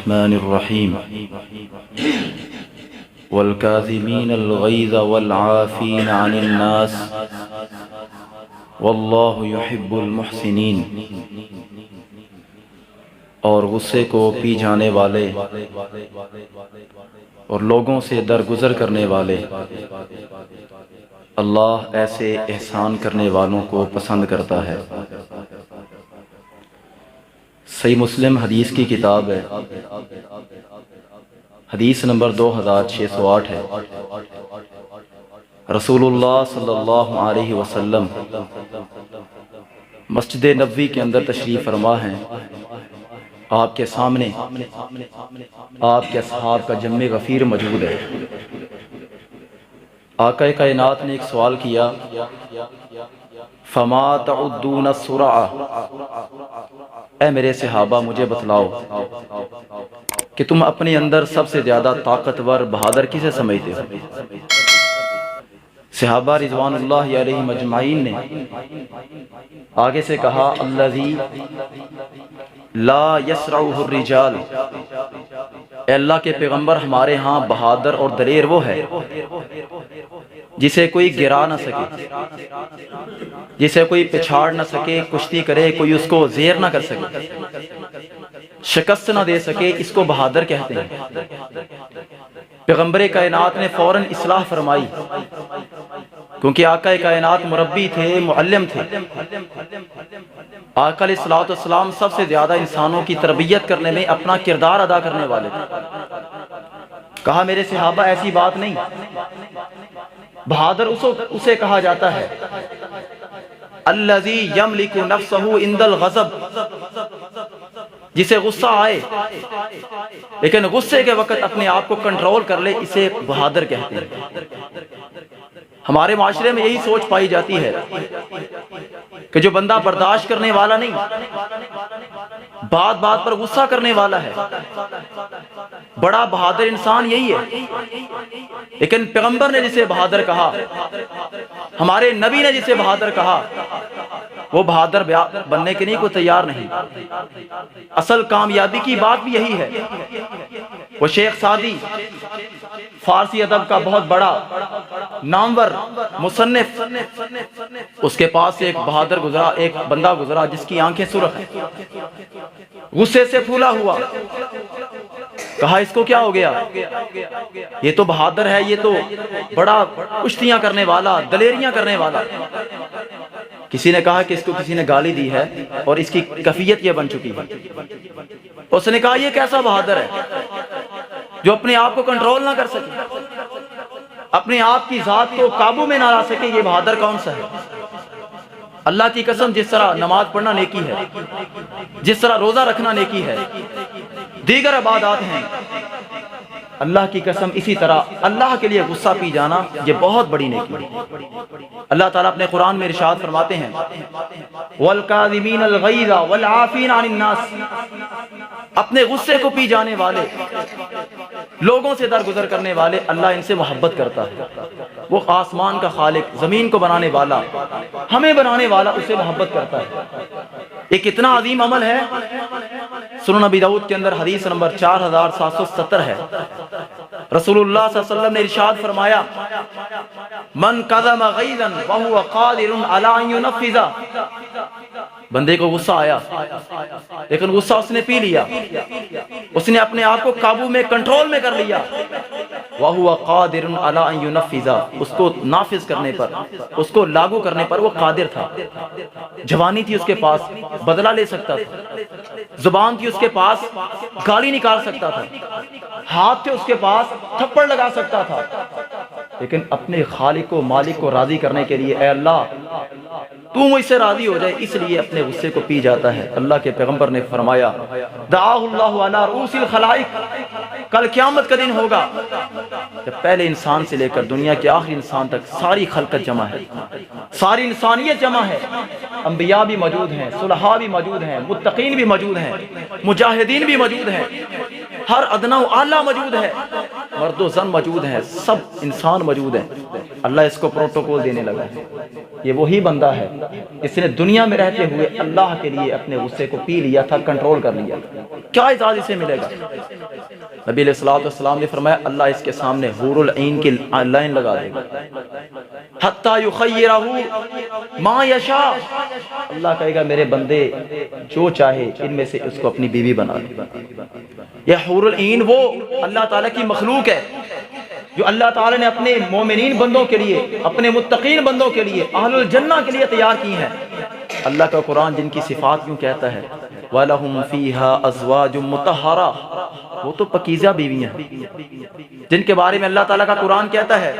الرحمن الرحیم والکاظمین الغیظ والعافین عن الناس واللہ یحب المحسنین، اور غصے کو پی جانے والے اور لوگوں سے درگزر کرنے والے، اللہ ایسے احسان کرنے والوں کو پسند کرتا ہے۔ صحیح مسلم حدیث کی کتاب ہے، حدیث نمبر 2608 ہے۔ رسول اللہ صلی اللہ علیہ وسلم مسجد نبوی کے اندر تشریف فرما ہیں۔ آپ کے سامنے آپ کے اصحاب کا جمع غفیر موجود ہے۔ آقا کائنات نے ایک سوال کیا، فما تعدون السرعہ، اے میرے صحابہ مجھے بتلاؤ کہ تم اپنے اندر سب سے زیادہ طاقتور بہادر کسے سمجھتے ہو؟ صحابہ رضوان اللہ علیہ مجمعین نے آگے سے کہا، الذی لا یسرعہ الرجال، اے اللہ کے پیغمبر ہمارے ہاں بہادر اور دلیر وہ ہے جسے کوئی گرا نہ سکے، جسے کوئی پچھاڑ نہ سکے، کشتی کرے کوئی اس کو زیر نہ کر سکے، شکست نہ دے سکے، اس کو بہادر کہتے ہیں۔ پیغمبر کائنات نے فوراً اصلاح فرمائی، کیونکہ آقا کائنات مربی تھے، معلم تھے۔ آقا علیہ الصلوۃ والسلام سب سے زیادہ انسانوں کی تربیت کرنے میں اپنا کردار ادا کرنے والے تھے۔ کہا میرے صحابہ ایسی بات نہیں، بہادر اسے کہا جاتا ہے الذی یملک نفسہ عند الغضب، جسے غصہ آئے لیکن غصے کے وقت اپنے آپ کو کنٹرول کر لے، اسے بہادر کہتے ہیں۔ ہمارے معاشرے میں یہی سوچ پائی جاتی ہے کہ جو بندہ برداشت کرنے والا نہیں، بات بات پر غصہ کرنے والا ہے، بڑا بہادر انسان یہی ہے۔ لیکن پیغمبر نے جسے بہادر کہا، ہمارے نبی نے جسے بہادر کہا، وہ بہادر بننے کے لیے کوئی تیار نہیں۔ اصل کامیابی کی بات بھی یہی ہے۔ وہ شیخ سعدی فارسی ادب کا بہت بڑا نامور مصنف، اس کے پاس سے ایک بہادر گزرا، ایک بندہ گزرا جس کی آنکھیں سرخ ہیں، غصے سے پھولا ہوا۔ کہا اس کو کیا ہو گیا؟ یہ تو بہادر ہے، یہ تو بڑا کشتیاں کرنے والا، دلیریاں کرنے والا۔ کسی نے کہا کہ اس کو کسی نے گالی دی ہے اور اس کی کیفیت یہ بن چکی ہے۔ اس نے کہا یہ کیسا بہادر ہے جو اپنے آپ کو کنٹرول نہ کر سکے، اپنے آپ کی ذات کو قابو میں نہ لا سکے، یہ بہادر کون سا ہے؟ اللہ کی قسم، جس طرح نماز پڑھنا نیکی ہے، جس طرح روزہ رکھنا نیکی ہے، دیگر عبادات ہیں، اللہ کی قسم اسی طرح اللہ کے لیے غصہ پی جانا یہ بہت بڑی نیکی ہے۔ اللہ تعالیٰ اپنے قرآن میں ارشاد فرماتے ہیں، وَالْكَاظِمِينَ الْغَيْظَ وَالْعَافِينَ عَنِ النَّاسِ، اپنے غصے کو پی جانے والے، لوگوں سے درگزر کرنے والے، اللہ ان سے محبت کرتا ہے۔ وہ آسمان کا خالق، زمین کو بنانے والا، ہمیں بنانے والا، اسے محبت کرتا ہے۔ یہ کتنا عظیم عمل ہے۔ سنن نبی داؤد کے اندر حدیث نمبر 4770 ہے۔ رسول اللہ صلی اللہ علیہ وسلم نے ارشاد فرمایا، من کظم غیظا وهو قادر علی ان ينفذ، بندے کو غصہ آیا لیکن غصہ اس نے پی لیا، اس نے اپنے آپ کو قابو میں، کنٹرول میں کر لیا، وَهُوَ قَادِرٌ عَلَىٰ أَن يُنَفِّذَ، اس کو نافذ کرنے پر، اس کو لاگو کرنے پر وہ قادر تھا۔ جوانی تھی اس کے پاس، بدلہ لے سکتا تھا، زبان تھی اس کے پاس، گالی نکال سکتا تھا، ہاتھ تھے اس کے پاس، تھپڑ لگا سکتا تھا، لیکن اپنے خالق و مالک کو راضی کرنے کے لیے، اے اللہ تو مجھ سے راضی ہو جائے، اس لیے اپنے غصے کو پی جاتا ہے۔ اللہ کے پیغمبر نے فرمایا، دعاہ اللہ علی رؤوس الخلائق، کل قیامت کا دن ہوگا جب پہلے انسان سے لے کر دنیا کے آخری انسان تک ساری خلقت جمع ہے، ساری انسانیت جمع ہے، انبیاء بھی موجود ہیں، صلحاء بھی موجود ہیں، متقین بھی موجود ہیں، مجاہدین بھی موجود ہیں، ہر ادنا و اعلیٰ موجود ہے، مرد و زن موجود ہیں، سب انسان موجود ہیں۔ اللہ اس کو پروٹوکول دینے لگا ہے. یہ وہی بندہ ہے اس نے دنیا میں رہتے ہوئے اللہ کے لیے اپنے غصے کو پی لیا تھا, کنٹرول کر لیا. کیا اعزاز اسے ملے گا؟ نبی علیہ الصلوۃ والسلام نے فرمایا اللہ اس کے سامنے حور العین کی لائن لگا دے گا, حتی یخیرہ ما یشاء. اللہ کہے گا میرے بندے جو چاہے ان میں سے اس کو اپنی بیوی بنا دے. یہ حور العین وہ اللہ تعالیٰ کی مخلوق ہے جو اللہ تعالیٰ نے اپنے مومنین بندوں کے لیے, اپنے متقین بندوں کے لیے, اہل الجنہ کے لیے تیار کی ہیں. اللہ کا قرآن جن کی صفات کیوں کہتا ہے وَلَهُمْ فِيهَا أَزْوَاجٌ مُطَهَّرَةٌ, وہ تو پاکیزہ بیویاں جن کے بارے میں اللہ تعالیٰ کا قرآن کہتا ہے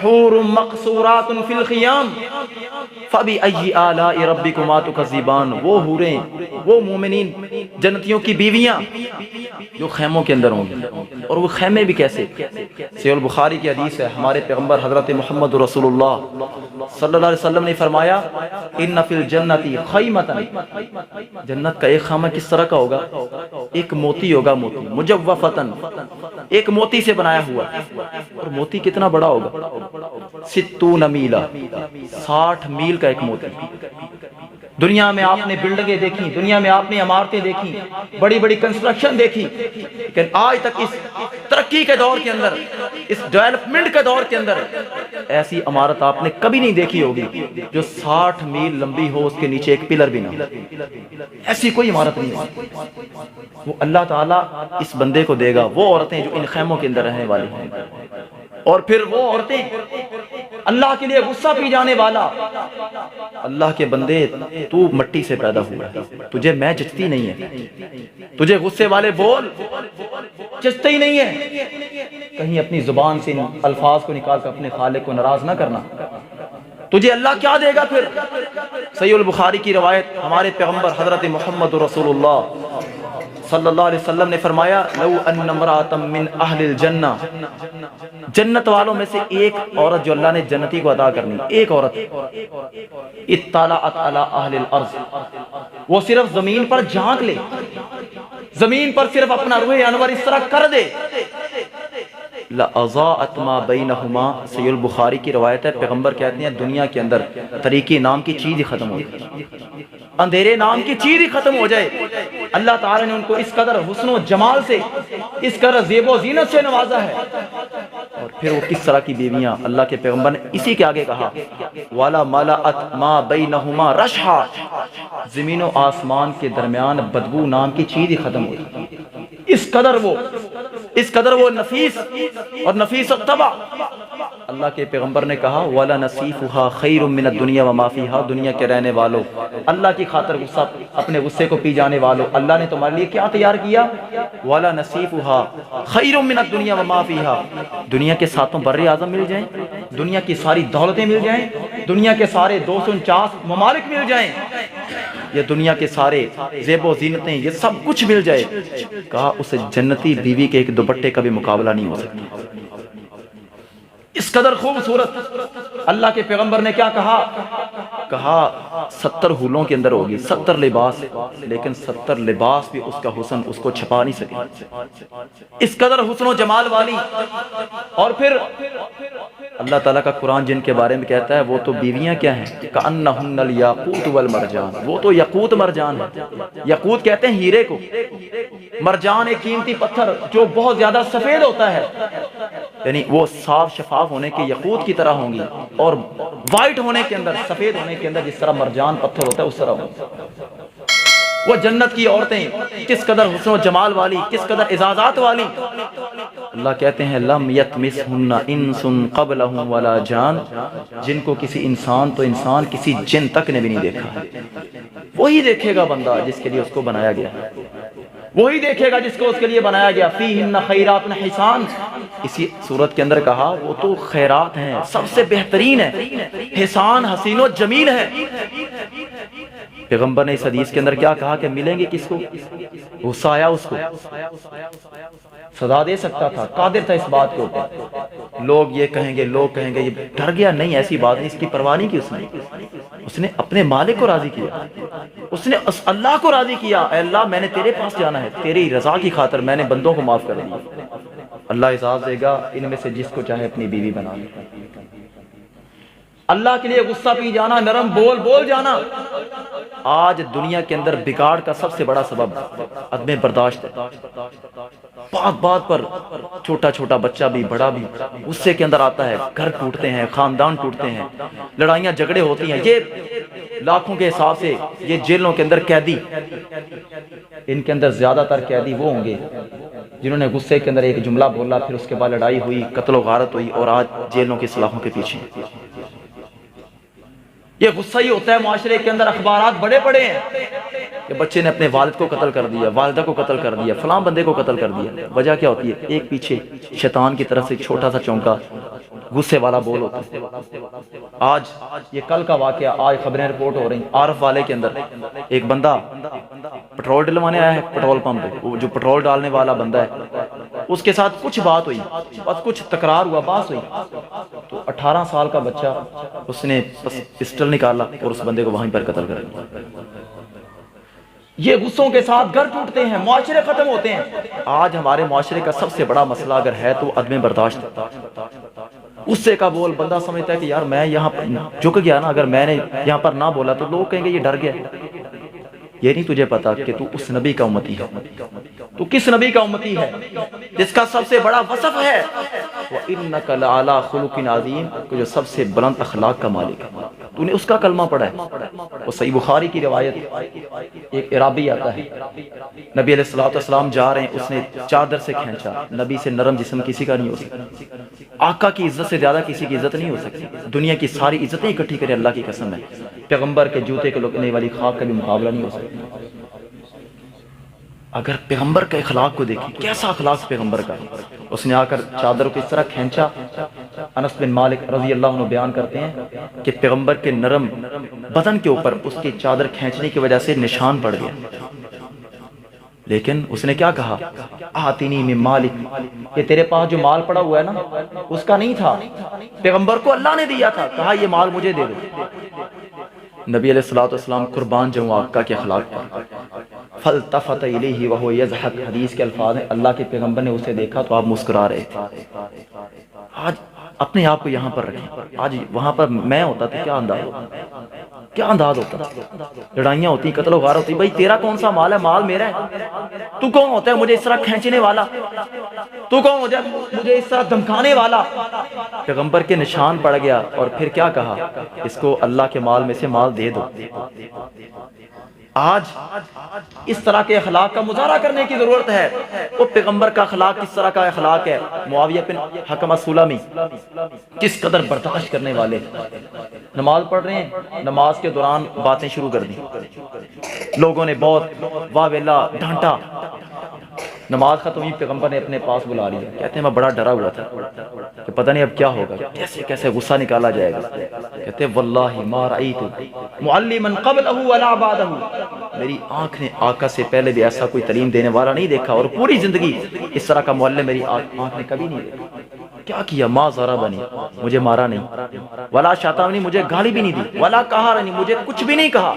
حور مقصورات فی الخیام فبأي آلاء ربکما تکذبان. وہ حوریں, وہ مومنین جنتیوں کی بیویاں جو خیموں کے اندر ہوں گی. اور وہ خیمے بھی کیسے؟ صحیح البخاری کی حدیث ہے, ہمارے پیغمبر حضرت محمد رسول اللہ صلی اللہ علیہ وسلم نے فرمایا ان فی الجنت خیمۃ, جنت کا ایک خیمہ کس طرح کا ہوگا؟ ایک موتی ہوگا, موتی مجوفتن, ایک موتی سے بنایا ہوا. اور موتی کتنا بڑا ہوگا؟ 60 میلا, 60 میل کا ایک موتی. دنیا میں آپ نے بلڈنگیں دیکھی, دنیا میں آپ نے عمارتیں دیکھی, بڑی بڑی کنسٹرکشن دیکھی, لیکن آج تک اس ترقی کے دور کے اندر, اس ڈیولپمنٹ کے دور کے اندر ایسی عمارت آپ نے کبھی نہیں دیکھی ہوگی جو 60 میل لمبی ہو, اس کے نیچے ایک پلر بھی نہ ہو. ایسی کوئی عمارت نہیں ہے. وہ اللہ تعالیٰ اس بندے کو دے گا وہ عورتیں جو ان خیموں کے اندر رہنے والی ہیں. اور پھر وہ عورتیں اللہ کے لیے غصہ پی جانے والا, اللہ کے بندے تو مٹی سے پیدا ہوا ہے, تجھے میں جچتی نہیں ہے, تجھے غصے والے بول جچتے ہی نہیں ہے. کہیں اپنی زبان سے ان الفاظ کو نکال کر اپنے خالق کو ناراض نہ کرنا. تجھے اللہ کیا دے گا پھر؟ صحیح البخاری کی روایت, ہمارے پیغمبر حضرت محمد رسول اللہ صلی اللہ علیہ وسلم نے فرمایا لو ان امرأۃ من اہل الجنہ, جنت والوں میں سے ایک عورت جو اللہ نے جنتی کو عطا کرنی, ایک عورت اطلعت علی اہل الارض, وہ صرف زمین پر جھانک لے, زمین پر صرف اپنا روح انور اس طرح کر دے, لَأَضَاءَتْ مَا بَيْنَهُمَا. صحیح البخاری کی روایت ہے, پیغمبر کہتے ہیں دنیا کے اندر طریقے نام کی چیز ہی ختم ہو جائے, اندھیرے نام کی چیز ہی ختم ہو جائے. اللہ تعالیٰ نے ان کو اس قدر حسن و جمال سے, اس قدر زیب و زینت سے نوازا ہے. اور پھر وہ کس طرح کی بیویاں, اللہ کے پیغمبر نے اسی کے آگے کہا وَلَا مَلَأَتْ مَا بَيْنَهُمَا رَشْحًا, زمین و آسمان کے درمیان بدبو نام کی چیز ہی ختم ہو جائے. اس قدر وہ نفیس اور نفیس الطبع. اللہ کے پیغمبر نے کہا وَلَا نَصِيفُهَا خَيْرٌ مِّنَ الدُّنْيَا وَمَا فِيهَا, دنیا کے رہنے والوں, اللہ کی خاطر غصہ, اپنے غصے کو پی جانے والوں, اللہ نے تمہارے لیے کیا تیار کیا؟ وَلَا نَصِيفُهَا خَيْرٌ مِّنَ الدُّنْيَا وَمَا فِيهَا, دنیا کے ساتوں بر اعظم مل جائیں, دنیا کی ساری دولتیں مل جائیں, دنیا کے سارے 249 ممالک مل جائیں, یہ دنیا کے سارے زیب و زینتیں, یہ سب کچھ مل جائے. کہا اس جنتی بیوی کے ایک دوپٹے کا بھی مقابلہ نہیں ہو سکتا. اس قدر خوبصورت. اللہ کے پیغمبر نے کیا کہا؟ کہا 70 حوروں کے اندر ہوگی 70 لباس, لیکن 70 لباس بھی اس کا حسن اس کو چھپا نہیں سکے. اس قدر حسن و جمال والی. اور پھر اللہ تعالیٰ کا قرآن جن کے بارے میں کہتا ہے وہ تو بیویاں کیا ہیں؟ کأنہن الیاقوت والمرجان, وہ تو یاقوت مرجان ہے. یاقوت کہتے ہیں ہیرے کو, مرجان ایک قیمتی پتھر جو بہت زیادہ سفید ہوتا ہے, یعنی وہ صاف شفاف ہونے کے یاقوت کی طرح ہوں گی, اور وائٹ ہونے کے اندر, سفید ہونے کے اندر جس طرح مرجان پتھر ہوتا ہے اس طرح ہوں گی. وہ جنت کی عورتیں کس قدر حسن و جمال والی, کس قدر اعزازات والی. اللہ کہتے ہیں لم یتمسہن انس قبلہم ولا جان, جن کو کسی انسان, تو انسان کسی جن تک نے بھی نہیں دیکھا. وہی دیکھے گا بندہ جس کے لیے اس کو بنایا گیا, وہی دیکھے گا جس کو اس کے لیے بنایا گیا. فیہن خیرات حسان, اسی صورت کے اندر کہا وہ تو خیرات ہیں, سب سے بہترین ہے, حسان حسین و جمیل ہے. پیغمبر نے اس حدیث کے اندر کیا کہا کہ ملیں گے کس کو؟ غصہ آیا اس کو, سزا دے سکتا تھا, قادر تھا اس بات کے اوپر. لوگ یہ کہیں گے, لوگ کہیں گے, یہ ڈر گیا, نہیں ایسی بات نہیں, اس کی پرواہ نہیں کی. اس نے اپنے مالک کو راضی کیا, اس نے اللہ کو راضی کیا. اے اللہ میں نے تیرے پاس جانا ہے, تیری رضا کی خاطر میں نے بندوں کو معاف کر دیا. اللہ اعزاز دے گا ان میں سے جس کو چاہے اپنی بیوی بنا لے. اللہ کے لیے غصہ پی جانا، نرم بول جانا، آج دنیا کے اندر بگاڑ کا سب سے بڑا سبب عدم برداشت ہے۔ بات پر چھوٹا چھوٹا بچہ بھی بڑا بھی غصے کے اندر آتا ہے، گھر ٹوٹتے ہیں، خاندان ٹوٹتے ہیں، لڑائیاں جھگڑے ہوتی ہیں۔ یہ لاکھوں کے حساب سے یہ جیلوں کے اندر قیدی، ان کے اندر زیادہ تر قیدی وہ ہوں گے جنہوں نے غصے کے اندر ایک جملہ بولا، پھر اس کے بعد لڑائی ہوئی، قتل و غارت ہوئی، اور آج جیلوں کی سلاخوں کے پیچھے۔ یہ غصہ ہی ہوتا ہے معاشرے کے اندر، اخبارات بڑے بڑے ہیں کہ بچے نے اپنے والد کو قتل کر دیا، والدہ کو قتل کر دیا، فلاں بندے کو قتل کر دیا۔ وجہ کیا ہوتی ہے؟ ایک پیچھے شیطان کی طرف سے چھوٹا سا چونکا غصے والا بول ہوتا ہے۔ آج یہ کل کا واقعہ، آج خبریں رپورٹ ہو رہی، عارف والے کے اندر ایک بندہ پٹرول ڈلوانے آیا ہے پٹرول پمپ پہ، وہ جو پٹرول ڈالنے والا بندہ ہے، اس کے ساتھ کچھ بات ہوئی، بس کچھ تکرار ہوا، بات ہوئی، تو 18 سال کا بچہ اس نے پسٹل نکالا اور اس بندے کو وہیں پر قتل کر دیا۔ یہ غصوں کے ساتھ گھر ٹوٹتے ہیں، معاشرے ختم ہوتے ہیں۔ آج ہمارے معاشرے کا سب سے بڑا مسئلہ اگر ہے تو عدم برداشت ہے۔ غصے کا بول، بندہ سمجھتا ہے کہ یار میں یہاں پر جھک گیا نا، اگر میں نے یہاں پر نہ بولا تو لوگ کہیں گے یہ ڈر گیا۔ یہ نہیں تجھے پتا کہ تو اس نبی کا امتی ہے، تو کس نبی کا امتی ہے جس کا سب سے بڑا وصف ہے وَإِنَّكَ لَعَلَىٰ خُلُقٍ عَظِيمٍ، جو سب سے بلند اخلاق کا مالک ہے، تو نے اس کا کلمہ پڑھا ہے۔ وہ صحیح بخاری کی روایت، ایک عرابی آتا ہے، نبی علیہ الصلوۃ والسلام جا رہے ہیں، اس نے چادر سے کھینچا، نبی سے نرم جسم کسی کا نہیں ہو سکتا، آقا کی عزت سے زیادہ کسی کی عزت نہیں ہو سکتی، دنیا کی ساری عزتیں اکٹھی کرے اللہ کی قسم ہے، پیغمبر کے جوتے کے لگنے والی خاک کا بھی مقابلہ نہیں ہو سکتا۔ اگر پیغمبر کے اخلاق کو دیکھیں، کیسا اخلاق پیغمبر کا، اس نے آ کر چادر کو اس طرح کھینچا۔ انس بن مالک رضی اللہ عنہ بیان کرتے ہیں کہ پیغمبر کے نرم بدن کے اوپر اس کی چادر کھینچنے کی وجہ سے نشان پڑ گیا، لیکن اس نے کیا کہا؟ آتینی من مالک، یہ تیرے پاس جو مال پڑا ہوا ہے نا، اس کا نہیں تھا، پیغمبر کو اللہ نے دیا تھا، کہا یہ مال مجھے دے دو۔ نبی علیہ الصلوۃ والسلام قربان جاؤں آقا کے اخلاق پر، فالتفت الیہ وہو یضحک، حدیث کے الفاظ ہیں اللہ کے پیغمبر نے اسے دیکھا تو آپ مسکرا رہے تھے۔ آج اپنے آپ کو یہاں پر رکھیں، آج وہاں پر میں ہوتا تو کیا انداز ہوتا، کیا انداز ہوتا، لڑائیاں ہوتی، قتل و غارت ہوتی، بھائی تیرا کون سا مال ہے؟ مال میرا ہے، تو کون ہوتا ہے مجھے اس طرح کھینچنے والا؟ تو کون ہوتا ہے مجھے اس طرح دھمکانے والا؟ پیغمبر کے نشان پڑ گیا، اور پھر کیا کہا؟ اس کو اللہ کے مال میں سے مال دے دو۔ آج اس طرح کے اخلاق کا مظاہرہ کرنے کی ضرورت ہے۔ وہ پیغمبر کا اخلاق کس طرح کا اخلاق ہے؟ معاویہ بن حکم السلمی کس قدر برداشت کرنے والے، نماز پڑھ رہے ہیں، نماز کے دوران باتیں شروع کر دی، لوگوں نے بہت واہ ویلا ڈانٹا، نماز ختم ہوئی، پیغمبر نے اپنے پاس بلا لیا، کہتے ہیں میں بڑا ڈرا ہوا تھا کہ پتہ نہیں اب کیا ہوگا، کیسے کیسے غصہ نکالا جائے گا، کہتے ہیں واللہ ما رأیت معلما قبلہ ولا بعدہ، میری آنکھ نے آقا سے پہلے بھی ایسا کوئی تعلیم دینے والا نہیں دیکھا، اور پوری زندگی اس طرح کا معلم میری آنکھ نے کبھی نہیں دیکھا۔ کیا کیا؟ ما ضربنی، مجھے مارا نہیں، ولا شتمنی، مجھے گالی بھی نہیں دی، ولا قہرنی، مجھے کچھ بھی نہیں کہا۔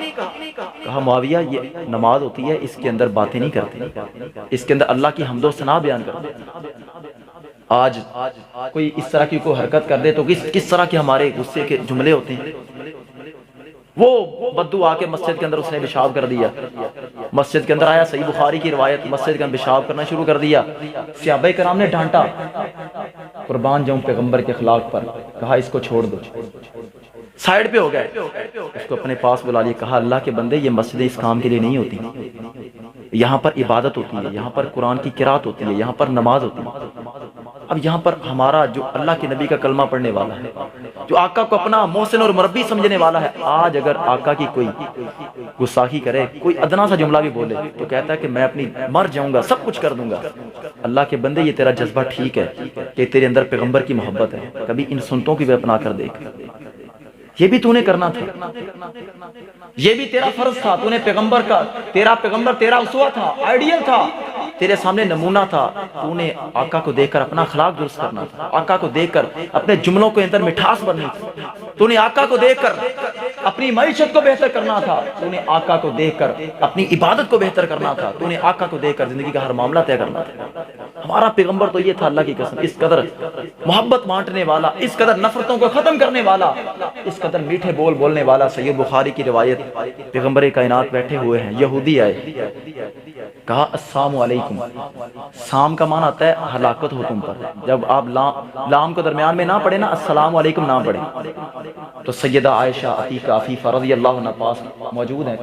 کہا معاویہ یہ نماز ہوتی ہے، اس کے اندر باتیں نہیں کرتے، اس کے اندر اللہ کی حمد و ثنا بیان کرتے۔ آج کوئی اس طرح کی کوئی حرکت کر دے تو کس طرح کے ہمارے غصے کے جملے ہوتے ہیں۔ وہ بدو آ کے مسجد کے اندر اس نے پیشاب کر دیا، مسجد کے اندر آیا، صحیح بخاری کی روایت، مسجد کے اندر پیشاب کرنا شروع کر دیا، صحابہ کرام نے ڈانٹا، قربان جاؤں پیغمبر کے اخلاق پر، کہا اس کو چھوڑ دو، سائیڈ پہ ہو گئے، اس کو اپنے پاس بلا لیا، کہا اللہ کے بندے یہ مسجدیں اس کام کے لیے نہیں ہوتی، یہاں پر عبادت ہوتی ہے، یہاں پر قرآن کی قرات ہوتی ہے، یہاں پر نماز ہوتی ہے۔ اب یہاں پر ہمارا جو اللہ کے نبی کا کلمہ پڑھنے والا ہے، جو آقا کو اپنا محسن اور مربی سمجھنے والا ہے، آج اگر آقا کی کوئی گستاخی کرے، کوئی ادنا سا جملہ بھی بولے تو کہتا ہے کہ میں اپنی مر جاؤں گا، سب کچھ کر دوں گا۔ اللہ کے بندے یہ تیرا جذبہ ٹھیک ہے کہ تیرے اندر پیغمبر کی محبت ہے، کبھی ان سنتوں کی بھی اپنا کر دیکھ۔ یہ بھی تو نے کرنا تھا، یہ بھی تیرا فرض تھا. تو نے پیغمبر کا، تیرا پیغمبر تیرا اسوہ تھا، آئیڈیل تھا، تیرے سامنے نمونہ تھا. تو نے آقا کو دیکھ کر اپنا اخلاق درست کرنا تھا، آقا کو دیکھ کر اپنے جملوں کے اندر مٹھاس بھرنی تھی. تو نے آقا کو دیکھ کر اپنی معیشت کو بہتر کرنا تھا. تو نے آقا کو دیکھ کر اپنی عبادت کو بہتر کرنا تھا. تو نے آقا کو دیکھ کر زندگی کا ہر معاملہ طے کرنا تھا. ہمارا پیغمبر تو یہ تھا، اللہ کی قسم، اس قدر محبت بانٹنے والا، اس قدر نفرتوں کو ختم کرنے والا، اس قدر میٹھے بول بولنے والا. صحیح بخاری کی روایت، پیغمبر کائنات بیٹھے ہوئے ہیں، یہودی آئے، کہا السلام علیکم. سام کا معنی آتا ہے ہلاکت ہو تم پر. جب آپ لام کو درمیان میں نہ پڑھے نا، السلام علیکم نہ پڑھے. تو سیدہ عائشہ عتیقہ عفیفہ رضی اللہ عنہ پاس موجود ہیں،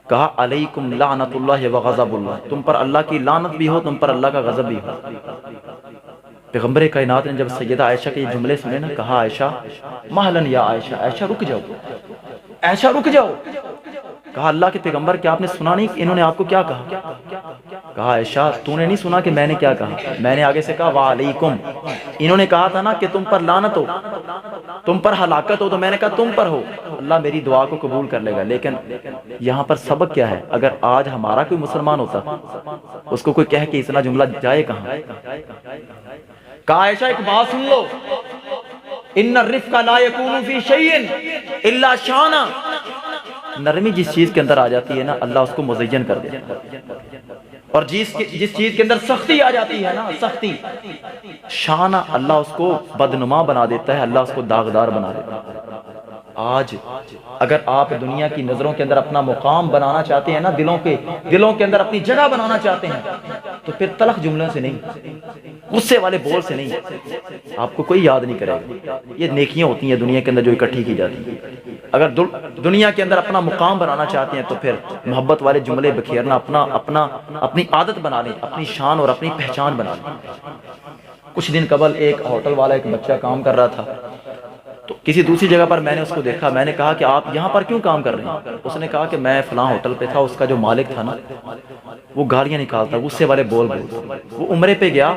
کہا علیکم لعنت اللہ و غضب اللہ، تم پر اللہ کی لعنت بھی ہو، تم پر اللہ کا غضب بھی ہو. پیغمبر کائنات نے جب سیدہ عائشہ کے یہ جملے سنے نا، کہا عائشہ مہلن یا عائشہ، عائشہ رک جاؤ، عائشہ رک جاؤ. کہا اللہ کے پیغمبر کیا آپ نے سنا نہیں انہوں نے آپ کو کیا کہا؟ کہا عائشہ تو نے نہیں سنا کہ میں نے کیا کہا؟ میں نے آگے سے کہا وعلیکم. انہوں نے کہا تھا نا کہ تم پر لعنت ہو، تم پر ہلاکت ہو، تو میں نے کہا تم پر ہو. اللہ میری دعا کو قبول کر لے گا. لیکن یہاں پر سبق کیا ہے؟ اگر آج ہمارا کوئی مسلمان ہوتا، اس کو کوئی کہہ کے اتنا جملہ جائے کہاں؟ کہا عائشہ ایک بات سن لو، ان الرفق لا يكون في شيء الا شانا. نرمی جس چیز کے اندر آ جاتی ہے نا، اللہ اس کو مزین کر دیتا ہے. اور جس چیز کے اندر سختی آ جاتی ہے نا، سختی، شانہ، اللہ اس کو بدنما بنا دیتا ہے، اللہ اس کو داغدار بنا دیتا ہے. آج اگر آپ دنیا کی نظروں کے اندر اپنا مقام بنانا چاہتے ہیں نا، دلوں کے اندر اپنی جگہ بنانا چاہتے ہیں، تو پھر تلخ جملوں سے نہیں، غصے والے بول سے نہیں، آپ کو کوئی یاد نہیں کرے گا. یہ نیکیاں ہوتی ہیں دنیا کے اندر جو اکٹھی کی جاتی ہیں. اگر دنیا کے اندر اپنا مقام بنانا چاہتے ہیں تو پھر محبت والے جملے بکھیرنا اپنی عادت بنا لیں، اپنی شان اور اپنی پہچان بنا لیں. کچھ دن قبل ایک ہوٹل والا ایک بچہ کام کر رہا تھا، تو کسی دوسری جگہ پر میں نے اس کو دیکھا. میں نے کہا کہ آپ یہاں پر کیوں کام کر رہے ہیں؟ اس نے کہا کہ میں فلاں ہوٹل پہ تھا، اس کا جو مالک تھا نا وہ گالیاں نکالتا، غصے والے بول. وہ عمرے پہ گیا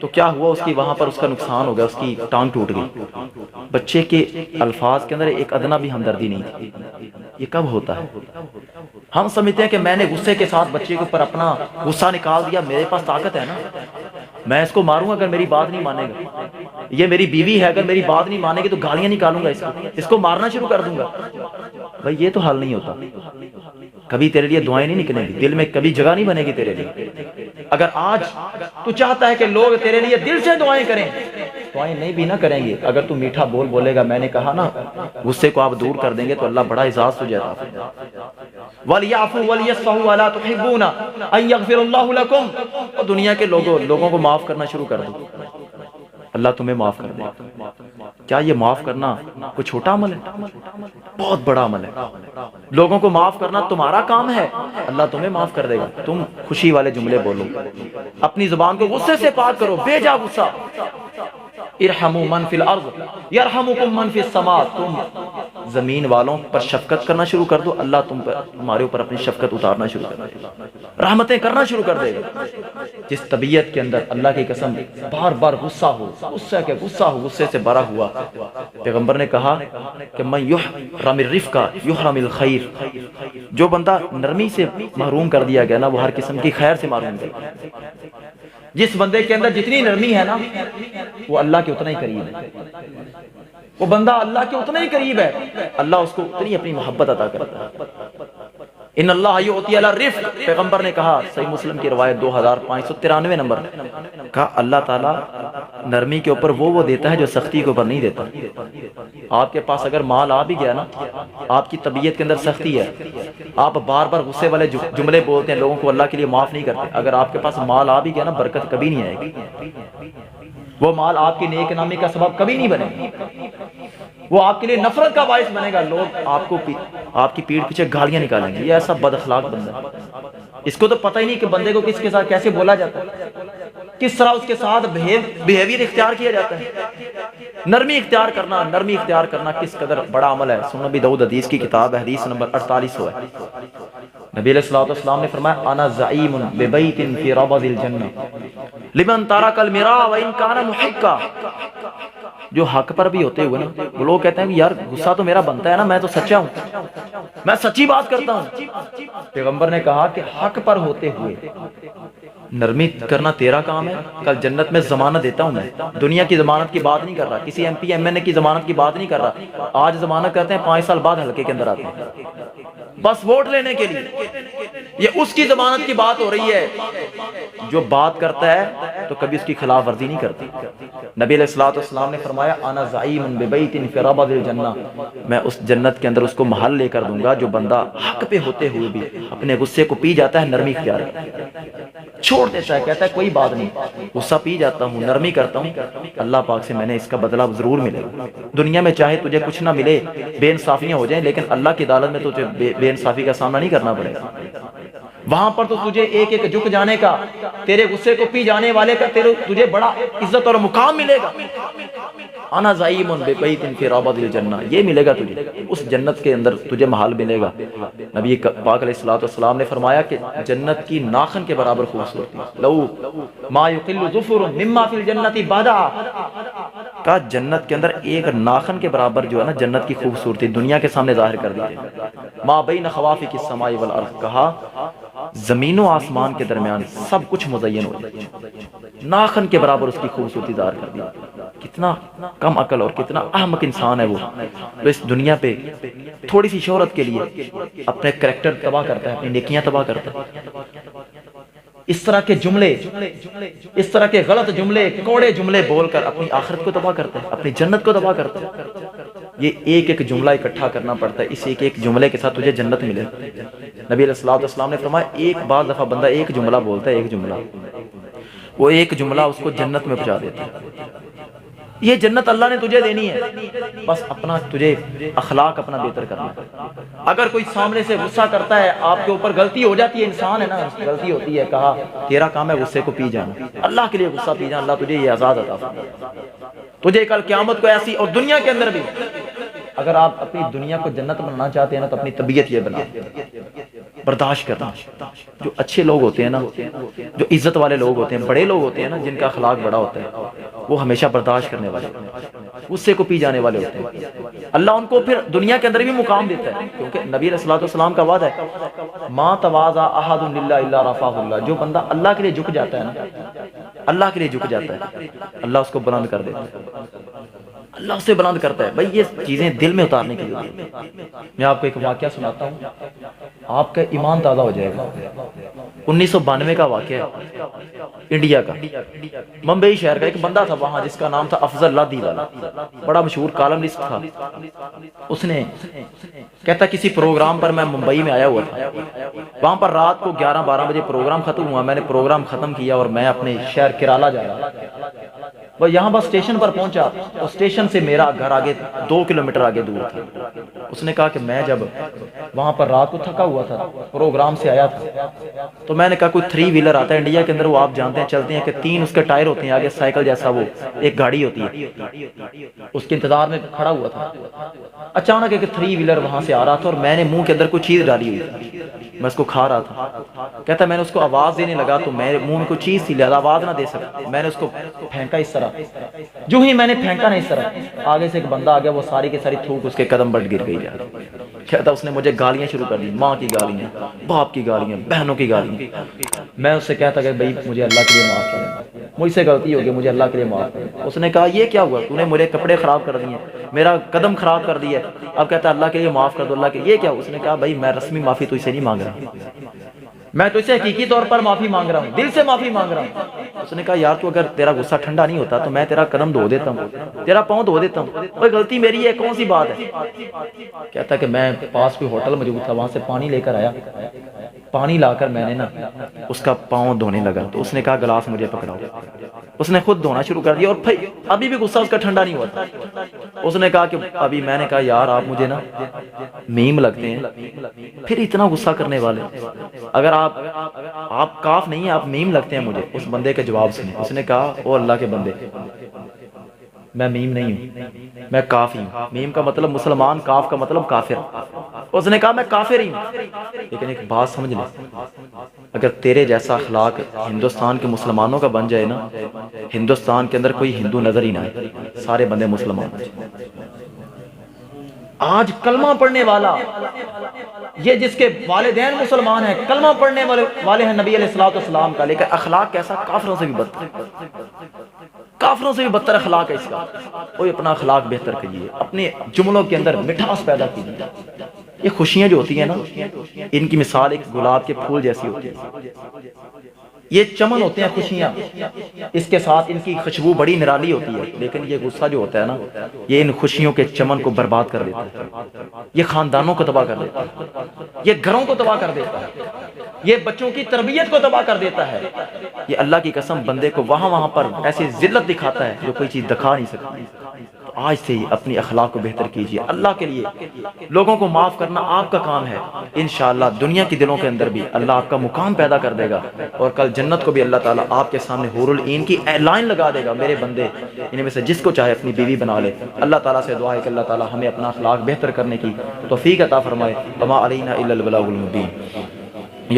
تو کیا ہوا، اس کی وہاں پر اس کا نقصان ہو گیا، اس کی ٹانگ ٹوٹ گئی. بچے کے الفاظ کے اندر ایک ادنا بھی ہمدردی نہیں تھی. یہ کب ہوتا ہے؟ ہم سمجھتے ہیں کہ میں نے غصے کے ساتھ بچے کے اوپر اپنا غصہ نکال دیا، میرے پاس طاقت ہے نا، میں اس کو ماروں گا اگر میری بات نہیں مانے گا. یہ میری بیوی ہے، اگر میری بات نہیں مانے گی تو گالیاں نکالوں گا، اس کو مارنا شروع کر دوں گا. بھائی یہ تو حل نہیں ہوتا. کبھی تیرے لیے دعائیں نہیں نکلیں گی، دل میں کبھی جگہ نہیں بنے گی تیرے لیے. اگر آج تو چاہتا ہے کہ لوگ تیرے لیے دل سے دعائیں کریں، دعائیں نہیں بھی نہ کریں گے، اگر تو میٹھا بول بولے گا، میں نے کہا نا غصے کو آپ دور کر دیں گے تو اللہ بڑا اعزاز تجھے عطا فرمائے گا. وَلْيَعْفُوا وَلْيَصْفَحُوا وَلَا تُحِبُّونَ أَن يَغْفِرَ اللَّهُ لَكُمْ. اور دنیا کے لوگوں کو معاف کرنا شروع کر دو، اللہ تمہیں معاف کر دے. کیا یہ معاف کرنا کوئی چھوٹا عمل ہے؟ بہت بڑا عمل ہے. لوگوں کو معاف کرنا تمہارا کام ہے، اللہ تمہیں معاف کر دے گا. تم خوشی والے جملے بولو، اپنی زبان کو غصے سے پاک کرو، بے جا غصہ. ارحموا من فی الارض یرحمکم من فی السماء. تم زمین والوں پر شفقت کرنا شروع کر دو، اللہ تمہارے اوپر اپنی شفقت اتارنا شروع کر دے گا، رحمتیں کرنا شروع کر دے گا. جس طبیعت کے اندر اللہ کی قسم بار بار غصہ ہو، غصے سے بھرا ہوا، پیغمبر نے کہا کہ من یحرم الرفق یحرم الخیر. جو بندہ نرمی سے محروم کر دیا گیا نا، وہ ہر قسم کی خیر سے محروم کر دیا. جس بندے کے اندر جتنی نرمی ہے نا، وہ اللہ کے اتنا ہی قریب ہے. وہ بندہ اللہ کے اتنا ہی قریب ہے، اللہ اس کو اتنی اپنی محبت عطا کرتا ہے. ان اللہ یعطی علی الرفق. پیغمبر نے کہا، صحیح مسلم کی روایت 2593 نمبر، کہا اللہ تعالیٰ نرمی کے اوپر وہ دیتا ہے جو سختی کے اوپر نہیں دیتا. آپ کے پاس اگر مال آ بھی گیا نا، آپ کی طبیعت کے اندر سختی ہے، آپ بار بار غصے والے جملے بولتے ہیں، لوگوں کو اللہ کے لیے معاف نہیں کرتے، اگر آپ کے پاس مال آ بھی گیا نا، برکت کبھی نہیں آئے گی. وہ مال آپ کی نیک نامی کا سبب کبھی نہیں بنے گا، وہ آپ کے لیے نفرت کا باعث بنے گا. لوگ آپ کی پیٹھ پیچھے گالیاں نکالیں گے، یہ ایسا بد اخلاق بندہ ہے. اس کو تو پتہ ہی نہیں کہ بندے کو کس کے ساتھ کیسے بولا جاتا ہے، کس طرح اس کے ساتھ بیہیویئر اختیار کیا جاتا ہے. نرمی اختیار کرنا کس قدر بڑا عمل ہے. سنن ابی داؤد حدیث کی کتاب ہے، حدیث نمبر 48 ہے. نبی علیہ الصلوۃ والسلام نے فرمایا، انا زعیم ببیت فی ربض الجنہ لمن ترک المراء وان کان محقا. جو حق پر بھی ہوتے ہوئے نا وہ لوگ کہتے ہیں کہ یار غصہ تو میرا بنتا ہے نا، میں تو سچا ہوں، میں سچی بات کرتا ہوں۔ پیغمبر نے کہا کہ حق پر ہوتے ہوئے نرمی کرنا تیرا کام ہے، کل جنت میں ضمانت دیتا ہوں میں۔ دنیا کی ضمانت کی بات نہیں کر رہا، کسی ایم پی ایم این اے کی ضمانت کی بات نہیں کر رہا، آج ضمانت کرتے ہیں 5 سال بعد حلقے کے اندر آتے ہیں بس ووٹ لینے کے لیے، یہ اس کی ضمانت کی بات ہو رہی ہے۔ جو بات کرتا ہے تو کبھی اس کی خلاف ورزی نہیں کرتی۔ نبی علیہ الصلوۃ والسلام نے فرمایا انا زعیم ببیت فی ربض الجنہ، میں اس جنت کے اندر اس کو محل لے کر دوں گا جو بندہ حق پہ ہوتے ہوئے بھی اپنے غصے کو پی جاتا ہے، نرمی اختیار کرتا ہے، چھوڑ دیتا ہے، کہتا ہے کوئی بات نہیں، غصہ پی جاتا ہوں، نرمی کرتا ہوں، اللہ پاک سے میں نے اس کا بدلہ ضرور ملے گا۔ دنیا میں چاہے تجھے کچھ نہ ملے، بے انصافیاں ہو جائیں، لیکن اللہ کی عدالت میں تجھے بے انصافی کا سامنا نہیں کرنا پڑے گا۔ وہاں پر تو تجھے ایک ایک جھک جانے کا، تیرے غصے کو پی جانے والے کا تجھے بڑا عزت اور مقام ملے گا۔ انا زعیم ببیت فی ربض الجنہ، یہ ملے گا تجھے، اس جنت کے اندر تجھے محل ملے گا۔ نبی پاک علیہ الصلوۃ والسلام نے فرمایا کہ جنت کی ناخن کے برابر خوبصورتی، لو ما یقل ظفر مما فی الجنۃ بعدا، کا جنت کے اندر ایک ناخن کے برابر جو ہے نا جنت کی خوبصورتی دنیا کے سامنے ظاہر کر دی ہے۔ ما بین خوافق السماء والارض، کہا زمین و آسمان کے درمیان سب کچھ مزین ہو جائے، ناخن کے برابر اس کی خوبصورتی ظاہر کر دی۔ کتنا کم عقل اور کتنا احمق انسان ہے وہ، جو اس دنیا پہ تھوڑی سی شہرت کے لیے اپنے کریکٹر تباہ کرتا ہے، اپنی نیکیاں تباہ کرتا ہے۔ اس طرح کے جملے، اس طرح کے غلط جملے، کوڑے جملے بول کر اپنی آخرت کو تباہ کرتا ہے، اپنی جنت کو تباہ کرتا ہے۔ یہ ایک ایک جملہ اکٹھا کرنا پڑتا ہے، اس ایک ایک جملے کے ساتھ تجھے جنت ملے۔ نبی علیہ الصلوۃ والسلام نے فرمایا ایک بعض دفعہ بندہ ایک جملہ بولتا ہے، ایک جملہ، وہ ایک جملہ اس کو جنت میں پہنچا دیتا ہے۔ یہ جنت اللہ نے تجھے دینی ہے، بس اپنا تجھے اخلاق اپنا بہتر کرنا ہے۔ اگر کوئی سامنے سے غصہ کرتا ہے، آپ کے اوپر غلطی ہو جاتی ہے، انسان ہے نا، غلطی ہوتی ہے، کہا تیرا کام ہے غصے کو پی جانا، اللہ کے لیے غصہ پی جانا، اللہ تجھے یہ آزاد عطا فرمائے۔ تجھے کل قیامت کو ایسی، اور دنیا کے اندر بھی اگر آپ اپنی دنیا کو جنت بنانا چاہتے ہیں نا تو اپنی طبیعت یہ بنا، برداشت کرنا۔ جو اچھے لوگ ہوتے ہیں نا، جو عزت والے لوگ ہوتے ہیں، بڑے لوگ ہوتے ہیں نا، جن کا اخلاق بڑا ہوتا ہے، وہ ہمیشہ برداشت کرنے والے، غصے کو پی جانے والے ہوتے ہیں۔ اللہ ان کو پھر دنیا کے اندر بھی مقام دیتا ہے، کیونکہ نبی علیہ الصلوۃ والسلام کا وعدہ ہے ما تواضع احد للہ الا رفعہ اللہ، جو بندہ اللہ کے لیے جھک جاتا ہے نا، اللہ کے لیے جھک جاتا ہے، اللہ اس کو بلند کر دیتا ہے، اللہ اسے بلند کرتا ہے۔ بھائی یہ چیزیں دل میں اتارنے کے لیے۔ میں آپ کو ایک واقعہ سناتا ہوں، آپ کا ایمان تازہ ہو جائے گا۔ 1992 کا واقعہ ہے، انڈیا کا، ممبئی شہر کا ایک بندہ تھا وہاں جس کا نام تھا افضل لادھی والا، بڑا مشہور کالمنسٹ تھا۔ اس نے کہتا کسی پروگرام پر میں ممبئی میں آیا ہوا تھا، وہاں پر رات کو 11-12 بجے پروگرام ختم ہوا، میں نے پروگرام ختم کیا اور میں اپنے شہر کیرالا جا رہا تھا۔ وہ یہاں بس اسٹیشن پر پہنچا، تو اسٹیشن سے میرا گھر آگے 2 کلومیٹر آگے دور تھا۔ اس نے کہا کہ میں جب وہاں پر رات کو تھکا ہوا تھا، پروگرام سے آیا تھا، تو میں نے کہا کوئی 3 ویلر آتا ہے انڈیا کے اندر، وہ آپ جانتے ہیں چلتے ہیں کہ 3 اس کے ٹائر ہوتے ہیں، آگے سائیکل جیسا وہ ایک گاڑی ہوتی ہے، اس کے انتظار میں کھڑا ہوا تھا۔ اچانک ایک 3 ویلر وہاں سے آ رہا تھا اور میں نے منہ کے اندر کوئی چیز ڈالی ہوئی تھی، میں اس کو کھا رہا تھا۔ کہتا میں نے اس کو آواز دینے لگا تو میرے منہ میں کوئی چیز تھی، لہذا آواز نہ دے سکتا، میں نے اس کو پھینکا اس طرح، جو ہی میں نے پھینکا نا اس طرح، آگے سے ایک بندہ آ گیا، وہ ساری کی ساری تھوک اس کے قدم بٹ گر گئی جا رہی۔ کہتا اس نے مجھے گالیاں شروع کر دی، ماں کی گالیاں، باپ کی گالیاں، بہنوں کی گالیاں۔ میں اس سے کہتا کہ بھائی مجھے اللہ کے لیے معاف کر، مجھ سے غلطی ہو گئی، مجھے اللہ کے لیے معاف کر۔ اس نے کہا یہ کیا ہوا، تو نے میرے کپڑے خراب کر دیے، میرا قدم خراب کر دیا، اب کہتا ہے اللہ کے لیے معاف کر دو، اللہ کے یہ کیا۔ اس نے کہا بھائی میں رسمی معافی تو اسے نہیں مانگ رہا، میں تو اسے حقیقی طور پر معافی مانگ رہا ہوں، دل سے معافی مانگ رہا ہوں۔ اس نے کہا یار تو اگر تیرا غصہ ٹھنڈا نہیں ہوتا تو میں تیرا قدم دھو دیتا ہوں، تیرا پاؤں دھو دیتا ہوں، کوئی غلطی میری ہے، کون سی بات ہے۔ کہتا کہ میں پاس کوئی ہوٹل موجود تھا، وہاں سے پانی لے کر آیا، پانی لا کر میں نے نا اس کا پاؤں دھونے لگا، تو اس نے کہا گلاس مجھے پکڑاؤ، اس نے خود دھونا شروع کر دیا، اور پھر ابھی بھی غصہ اس کا ٹھنڈا نہیں ہوا تھا۔ اس نے کہا کہ ابھی، میں نے کہا یار آپ مجھے نا میم لگتے ہیں، پھر اتنا غصہ کرنے والے، اگر آپ کاف نہیں ہیں، آپ میم لگتے ہیں مجھے۔ اس بندے کے جواب سنے، اس نے کہا او اللہ کے بندے، میں میم نہیں ہوں، میں کاف ہی ہوں۔ میم کا مطلب مسلمان، کاف کا مطلب کافر۔ اس نے کہا میں کافر ہی ہوں، لیکن ایک بات سمجھ لیں، اگر تیرے جیسا اخلاق ہندوستان کے مسلمانوں کا بن جائے نا، ہندوستان کے اندر کوئی ہندو نظر ہی نہ آئے، سارے بندے مسلمان۔ آج کلمہ پڑھنے والا، یہ جس کے والدین مسلمان ہیں، کلمہ پڑھنے والے ہیں نبی علیہ الصلوۃ والسلام کا، لیکن اخلاق کیسا؟ کافروں سے بھی بدتر، کافروں سے بھی بدتر اخلاق ہے اس کا۔ کوئی اپنا اخلاق بہتر کیجیے، اپنے جملوں کے اندر مٹھاس پیدا کیجیے۔ یہ خوشیاں جو ہوتی ہیں نا، ان کی مثال ایک گلاب کے پھول جیسی ہوتی ہے۔ یہ چمن ہوتے ہیں خوشیاں، اس کے ساتھ ان کی خوشبو بڑی نرالی ہوتی ہے، لیکن یہ غصہ جو ہوتا ہے نا، یہ ان خوشیوں کے چمن کو برباد کر دیتا ہے، یہ خاندانوں کو تباہ کر دیتا ہے، یہ گھروں کو تباہ کر دیتا ہے، یہ بچوں کی تربیت کو تباہ کر دیتا ہے۔ یہ اللہ کی قسم بندے کو وہاں پر ایسی ذلت دکھاتا ہے جو کوئی چیز دکھا نہیں سکتی۔ تو آج سے ہی اپنی اخلاق کو بہتر کیجیے اللہ کے لیے۔ لوگوں کو معاف کرنا آپ کا کام ہے، انشاءاللہ دنیا کے دلوں کے اندر بھی اللہ آپ کا مقام پیدا کر دے گا، اور کل جنت کو بھی اللہ تعالیٰ آپ کے سامنے حور العین کی لائن لگا دے گا، میرے بندے ان میں سے جس کو چاہے اپنی بیوی بنا لے۔ اللہ تعالیٰ سے دعا ہے کہ اللہ تعالیٰ ہمیں اپنا اخلاق بہتر کرنے کی توفیق عطا فرمائے۔ وما علینا الا البلاغ المبین۔